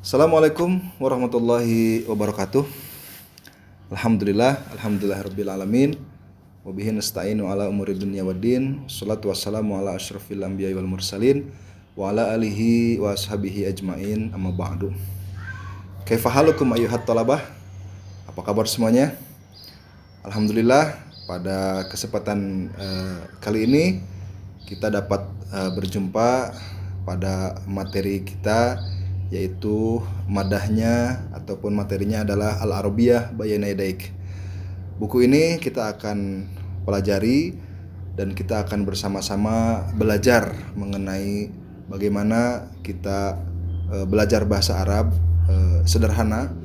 Assalamualaikum warahmatullahi wabarakatuh. Alhamdulillah rabbil alamin. Wa bihi nasta'inu ala umuri dunya waddin. Wassalatu wassalamu ala asyrafil anbiya'i wal mursalin wa ala alihi wa ashabihi ajmain, amma ba'du. Kaifa halukum ayyuhat talabah? Apa kabar semuanya? Alhamdulillah, pada kesempatan kali ini kita dapat berjumpa pada materi kita, yaitu madahnya ataupun materinya adalah Al-Arabiyah Bayna Yadaik. Buku ini kita akan pelajari dan kita akan bersama-sama belajar mengenai bagaimana kita belajar bahasa Arab sederhana.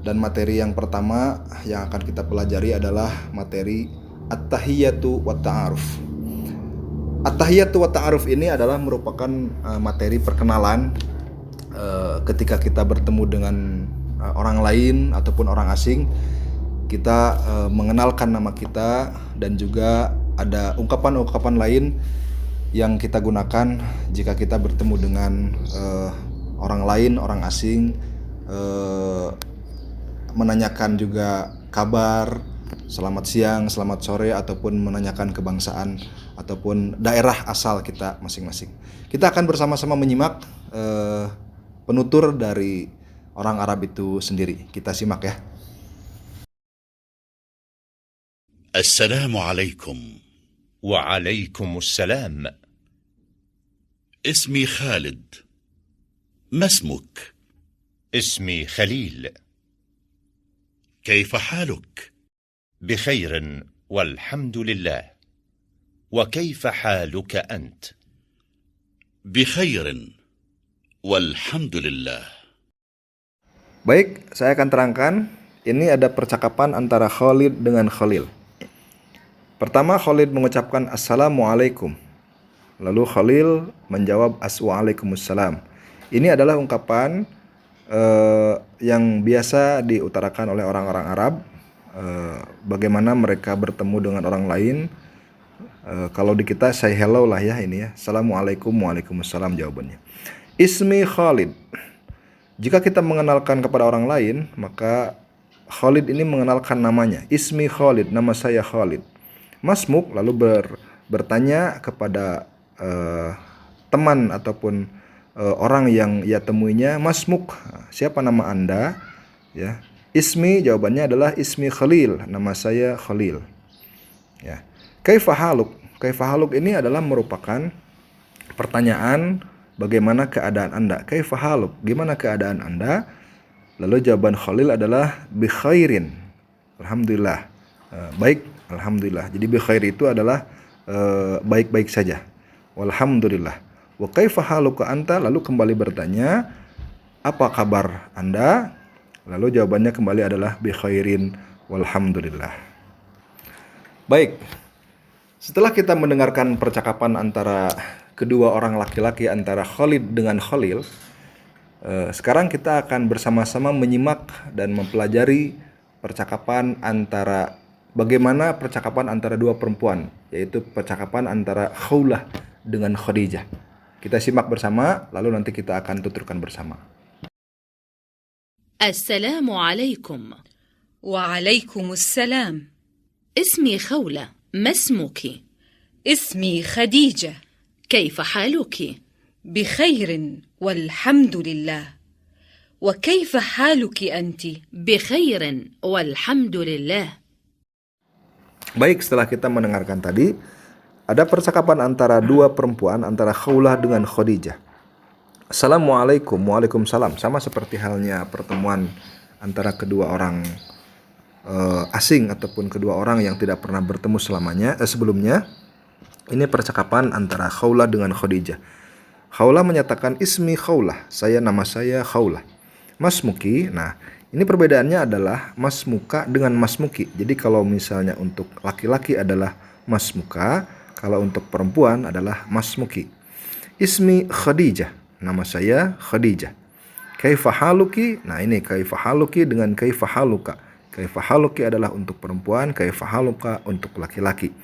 Dan materi yang pertama yang akan kita pelajari adalah materi At-Tahiyyatu wa Ta'aruf. At-Tahiyyatu wa Ta'aruf ini adalah merupakan materi perkenalan ketika kita bertemu dengan orang lain ataupun orang asing. Kita mengenalkan nama kita, dan juga ada ungkapan-ungkapan lain yang kita gunakan jika kita bertemu dengan orang lain, orang asing, menanyakan juga kabar, selamat siang, selamat sore, ataupun menanyakan kebangsaan ataupun daerah asal kita masing-masing. Kita akan bersama-sama menyimak penutur dari orang Arab itu sendiri. Kita simak ya. Assalamualaikum. وعليكم السلام. اسمي خالد. ما اسمك؟ اسمي خليل. كيف حالك؟ بخير والحمد لله. وكيف حالك أنت؟ بخير والحمد لله. Baik, saya akan terangkan. Ini ada percakapan antara Khalid dengan Khalil. Pertama, Khalid mengucapkan Assalamualaikum. Lalu Khalil menjawab Waalaikumsalam. Ini adalah ungkapan yang biasa diutarakan oleh orang-orang Arab, bagaimana mereka bertemu dengan orang lain. Kalau di kita say hello lah ya, ini ya. Assalamualaikum, waalaikumsalam jawabannya. Ismi Khalid. Jika kita mengenalkan kepada orang lain, maka Khalid ini mengenalkan namanya. Ismi Khalid, nama saya Khalid. Masmuk lalu bertanya kepada teman ataupun orang yang ia temuinya, Masmuk, siapa nama Anda? Ya. Ismi, jawabannya adalah Ismi Khalil, nama saya Khalil. Ya. Kaifa haluk? Kaifa haluk ini adalah merupakan pertanyaan bagaimana keadaan Anda. Kaifa haluk? Gimana keadaan Anda? Lalu jawaban Khalil adalah bi khairin. Alhamdulillah. Baik, alhamdulillah. Jadi bi khair itu adalah baik-baik saja. Walhamdulillah. Wa kaifa haluka anta? Lalu kembali bertanya, apa kabar Anda? Lalu jawabannya kembali adalah bi khairin walhamdulillah. Baik. Setelah kita mendengarkan percakapan antara kedua orang laki-laki, antara Khalid dengan Khalil, sekarang kita akan bersama-sama menyimak dan mempelajari percakapan antara bagaimana percakapan antara dua perempuan, yaitu percakapan antara Khawlah dengan Khadijah. Kita simak bersama, lalu nanti kita akan tuturkan bersama. Assalamualaikum. وعليكم السلام. اسمي خولة، ما اسمك؟ اسمي خديجة. كيف حالك؟ بخير والحمد لله. وكيف حالك أنت؟ بخير والحمد لله. Baik, setelah kita mendengarkan tadi, ada percakapan antara dua perempuan, antara Khawlah dengan Khadijah. Assalamualaikum, waalaikumsalam. Sama seperti halnya pertemuan antara kedua orang asing ataupun kedua orang yang tidak pernah bertemu sebelumnya. Ini percakapan antara Khawlah dengan Khadijah. Khawlah menyatakan Ismi Khawlah, nama saya Khawlah. Masmuki, nah ini perbedaannya adalah masmuka dengan masmuki. Jadi kalau misalnya untuk laki-laki adalah masmuka, kalau untuk perempuan adalah masmuki. Ismi Khadijah, nama saya Khadijah. Kaifa haluki, nah ini kaifa haluki dengan kaifa haluka. Kaifa haluki adalah untuk perempuan, kaifa haluka untuk laki-laki.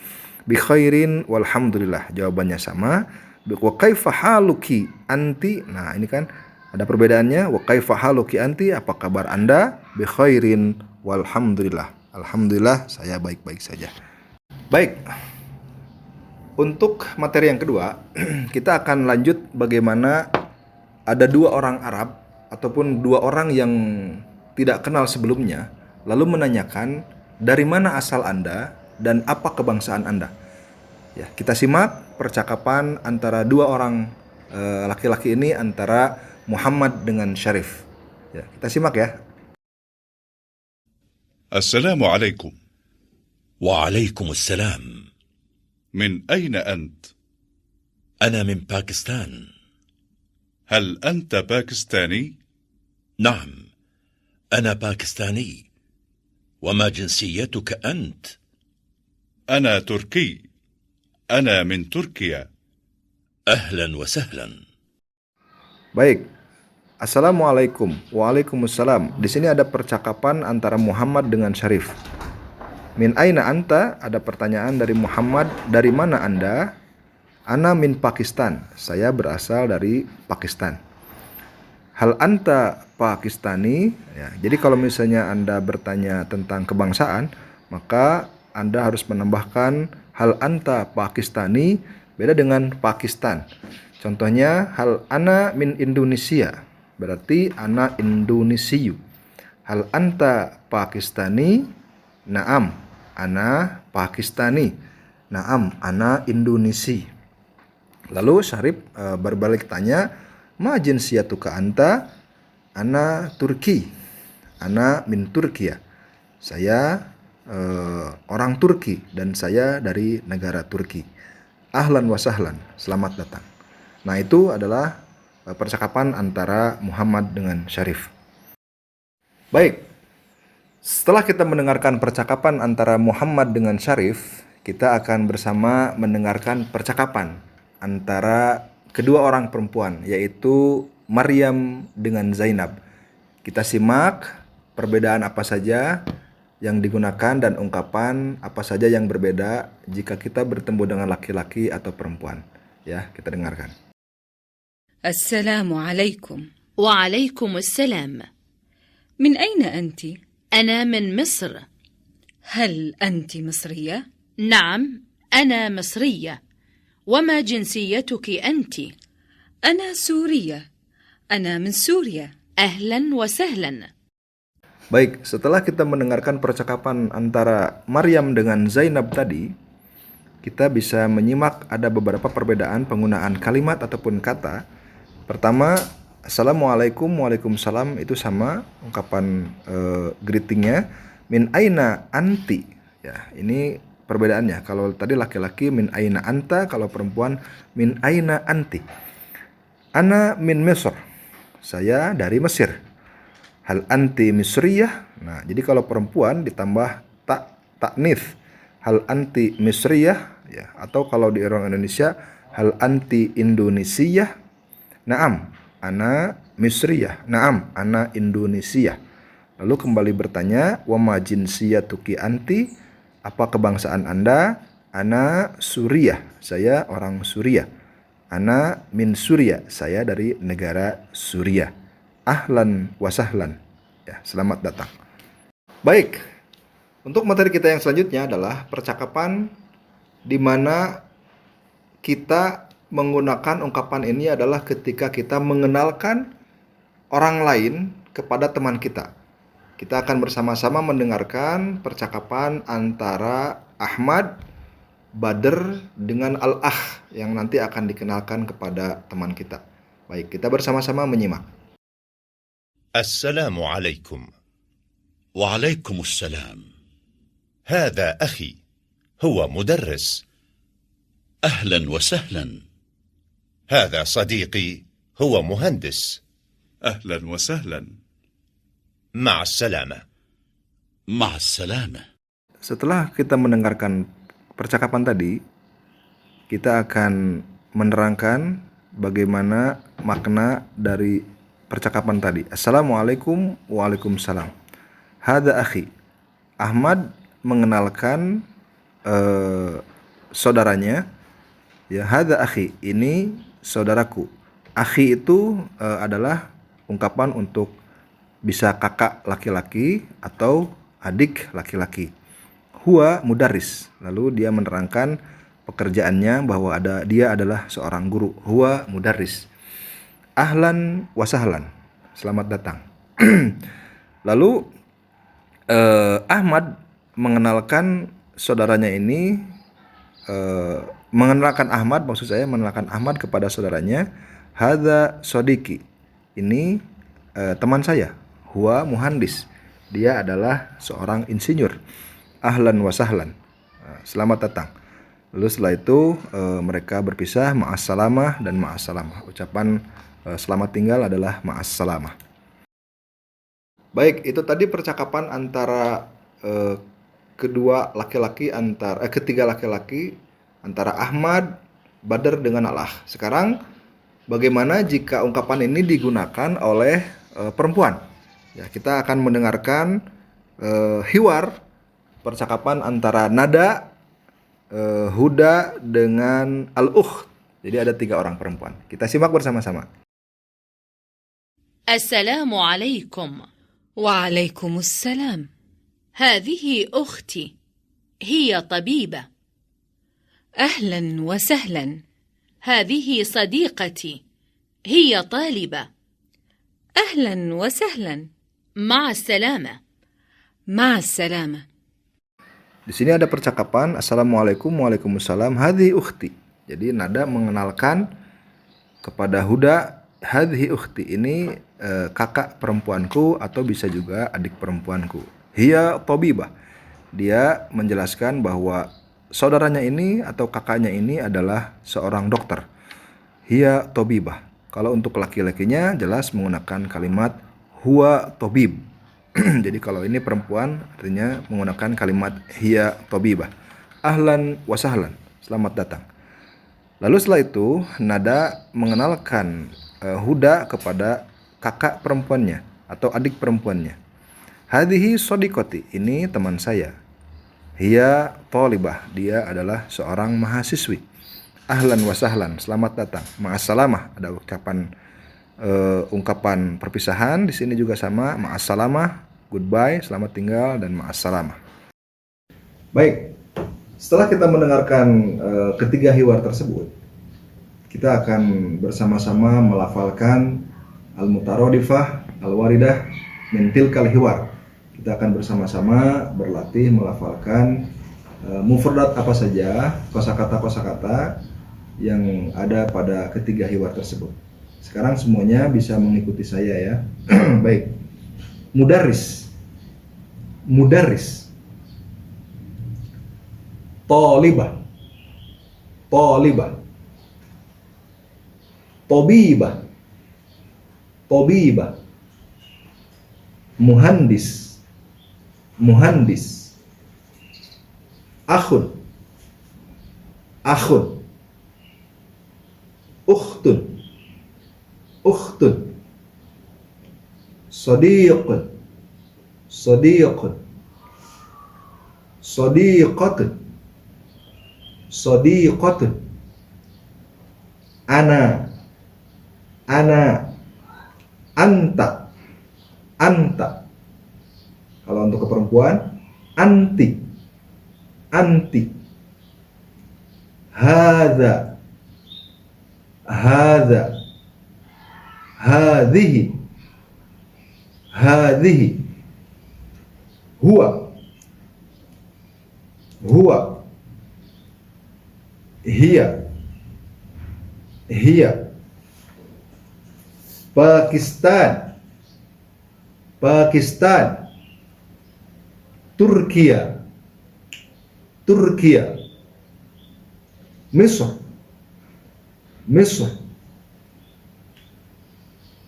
Bi khairin walhamdulillah, jawabannya sama. Wa kaifa haluki anti, nah ini kan Ada perbedaannya. Wa kaifa haluki anti? Apa kabar Anda? Bi khairin walhamdulillah. Alhamdulillah saya baik-baik saja. Baik. Untuk materi yang kedua, kita akan lanjut bagaimana ada dua orang Arab ataupun dua orang yang tidak kenal sebelumnya, lalu menanyakan dari mana asal Anda dan apa kebangsaan Anda. Ya, kita simak percakapan antara dua orang laki-laki ini, antara Muhammad dengan Syarif. Ya, kita simak ya. السلام عليكم. وعليكم السلام. من أين أنت؟ أنا من باكستان. هل أنت باكستاني؟ نعم، أنا باكستاني. وما جنسيتك أنت؟ أنا تركي. أنا من تركيا. أهلا وسهلا. Baik. Assalamualaikum. Waalaikumsalam. Di sini ada percakapan antara Muhammad dengan Syarif. Min aina anta? Ada pertanyaan dari Muhammad, dari mana Anda? Ana min Pakistan. Saya berasal dari Pakistan. Hal anta Pakistani? Ya, jadi kalau misalnya Anda bertanya tentang kebangsaan, maka Anda harus menambahkan hal anta Pakistani, beda dengan Pakistan. Contohnya, hal ana min Indonesia, berarti ana Indonesiu. Hal anta Pakistani? Naam, ana Pakistani. Naam, ana Indonesi. Lalu Syarif berbalik tanya, ma jinsiyatuka anta? Ana Turki. Ana min Turkiya. Saya orang Turki dan saya dari negara Turki. Ahlan wa sahlan, selamat datang. Nah, itu adalah percakapan antara Muhammad dengan Syarif. Baik, setelah kita mendengarkan percakapan antara Muhammad dengan Syarif, kita akan bersama mendengarkan percakapan antara kedua orang perempuan, yaitu Maryam dengan Zainab. Kita simak perbedaan apa saja yang digunakan dan ungkapan apa saja yang berbeda jika kita bertemu dengan laki-laki atau perempuan. Ya, kita dengarkan. السلام عليكم. وعليكم السلام. من أين أنت؟ أنا من مصر. هل أنت مصرية؟ نعم، أنا مصرية. وما جنسيتك أنت؟ أنا سورية. أنا من سوريا. أهلا وسهلا. Baik, setelah kita mendengarkan percakapan antara Maryam dengan Zainab tadi, kita bisa menyimak ada beberapa perbedaan penggunaan kalimat ataupun kata. Pertama, Assalamualaikum, Waalaikumsalam, itu sama ungkapan greetingnya. Min aina anti? Ya, ini perbedaannya. Kalau tadi laki-laki min aina anta, kalau perempuan min aina anti. Ana min Mesir. Saya dari Mesir. Hal anti misriyah? Nah, jadi kalau perempuan ditambah taknits. Hal anti misriyah, ya, atau kalau di orang Indonesia hal anti Indonesia? Naam, ana misriyah. Naam, ana Indonesia. Lalu kembali bertanya, wa ma jinsiyatuki anti? Apa kebangsaan Anda? Ana Suriah. Saya orang Suriah. Ana min Suriah. Saya dari negara Suriah. Ahlan wa sahlan. Ya, selamat datang. Baik. Untuk materi kita yang selanjutnya adalah percakapan di mana kita menggunakan ungkapan ini adalah ketika kita mengenalkan orang lain kepada teman kita. Kita akan bersama-sama mendengarkan percakapan antara Ahmad, Badr dengan Al-Akh yang nanti akan dikenalkan kepada teman kita. Baik, kita bersama-sama menyimak. السلام عليكم. وعليكم السلام. هذا أخي، هو مدرس. أهلا وسهلا. هذا صديقي، هو مهندس. أهلا وسهلا. مع السلامة. مع السلامة. Setelah kita mendengarkan percakapan tadi, kita akan menerangkan bagaimana makna dari percakapan tadi. Assalamualaikum, waalaikumsalam. Hada akhi. Ahmad mengenalkan saudaranya. Ya, hada akhi, ini saudaraku. Akhi itu adalah ungkapan untuk bisa kakak laki-laki atau adik laki-laki. Huwa mudarris. Lalu dia menerangkan pekerjaannya bahwa dia adalah seorang guru. Huwa mudarris. Ahlan wa sahlan. Selamat datang. Lalu Ahmad mengenalkan saudaranya ini, mengenalkan Ahmad kepada saudaranya. Hadza sodiki. Ini teman saya. Huwa muhandis. Dia adalah seorang insinyur. Ahlan wa sahlan. Selamat datang. Lalu setelah itu mereka berpisah, ma'assalamah dan ma'assalamah. Ucapan selamat tinggal adalah ma'assalamah. Baik, itu tadi percakapan antara ketiga laki-laki antara Ahmad, Badr dengan Al-Akh. Sekarang bagaimana jika ungkapan ini digunakan oleh perempuan? Ya, kita akan mendengarkan hiwar, percakapan antara Nada, Huda dengan Al-Ukht. Jadi ada 3 orang perempuan. Kita simak bersama-sama. Assalamu alaikum. وعليكم السلام. هذه أختي، هي طبيبة. أهلا وسهلا. هذه صديقتي، هي طالبة. أهلا وسهلا. مع السلامة. مع السلامة. Di sini ada percakapan Assalamualaikum, Waalaikumsalam, hadhi ukhti. Jadi Nada mengenalkan kepada Huda, hadhi ukhti, ini kakak perempuanku atau bisa juga adik perempuanku. Hiya tabibah. Dia menjelaskan bahwa saudaranya ini atau kakaknya ini adalah seorang dokter. Hiya tabibah. Kalau untuk laki-lakinya jelas menggunakan kalimat huwa tabib. Jadi kalau ini perempuan artinya menggunakan kalimat hiya tabibah. Ahlan wa sahlan. Selamat datang. Lalu setelah itu Nada mengenalkan Huda kepada kakak perempuannya atau adik perempuannya. Hadhihi sodiqoti, ini teman saya. Hiya thalibah, dia adalah seorang mahasiswi. Ahlan wa sahlan, selamat datang. Ma'assalamah, ada ungkapan perpisahan. Di sini juga sama, ma'assalamah, goodbye, selamat tinggal, dan ma'assalamah. Baik, setelah kita mendengarkan ketiga hiwar tersebut, kita akan bersama-sama melafalkan al-mutaradifah, al-waridah, min tilkal hiwar. Kita akan bersama-sama berlatih melafalkan mufradat apa saja, kosakata-kosakata yang ada pada ketiga hiwar tersebut. Sekarang semuanya bisa mengikuti saya ya. Baik. Mudarris. Mudarris. Talibah. Talibah. Tabibah. Tabibah. Muhandis. Muhandis. Akhun. Akhun. Ukhtun. Ukhtun. Sadiqun. Sadiqun. Sadiqatun. Sadiqatun. Ana. Ana. Anta. Anta. Kalau untuk ke perempuan, anti. Anti. Hadza. Hadza. Hadhihi. Hadhihi. Huwa. Huwa. Hiya. Hiya. Pakistan. Pakistan. Turkiya. Turkiya. Misr. Misr.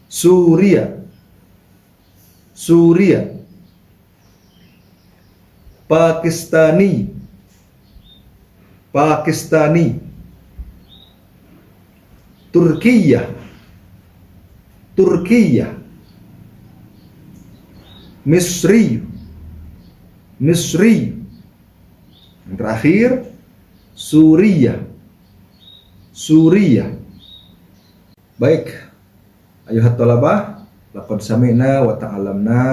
Suria. Suria. Pakistani. Pakistani. Turkiya. Turkiya. Misri. Misri. Yang terakhir Suriah. Suriah. Baik, ayuhat thalabah, Laqad sami'na wa ta'allamna.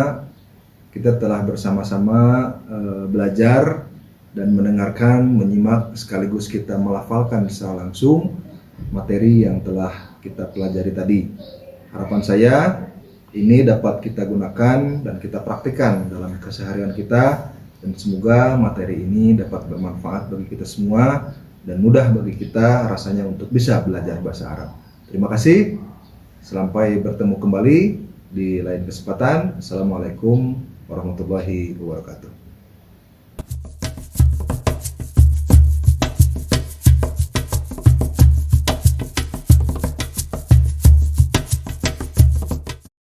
Kita telah bersama-sama belajar dan mendengarkan, menyimak, sekaligus kita melafalkan secara langsung materi yang telah kita pelajari tadi. Harapan saya ini dapat kita gunakan dan kita praktikkan dalam keseharian kita, dan semoga materi ini dapat bermanfaat bagi kita semua dan mudah bagi kita rasanya untuk bisa belajar bahasa Arab. Terima kasih. Sampai bertemu kembali di lain kesempatan. Assalamualaikum warahmatullahi wabarakatuh.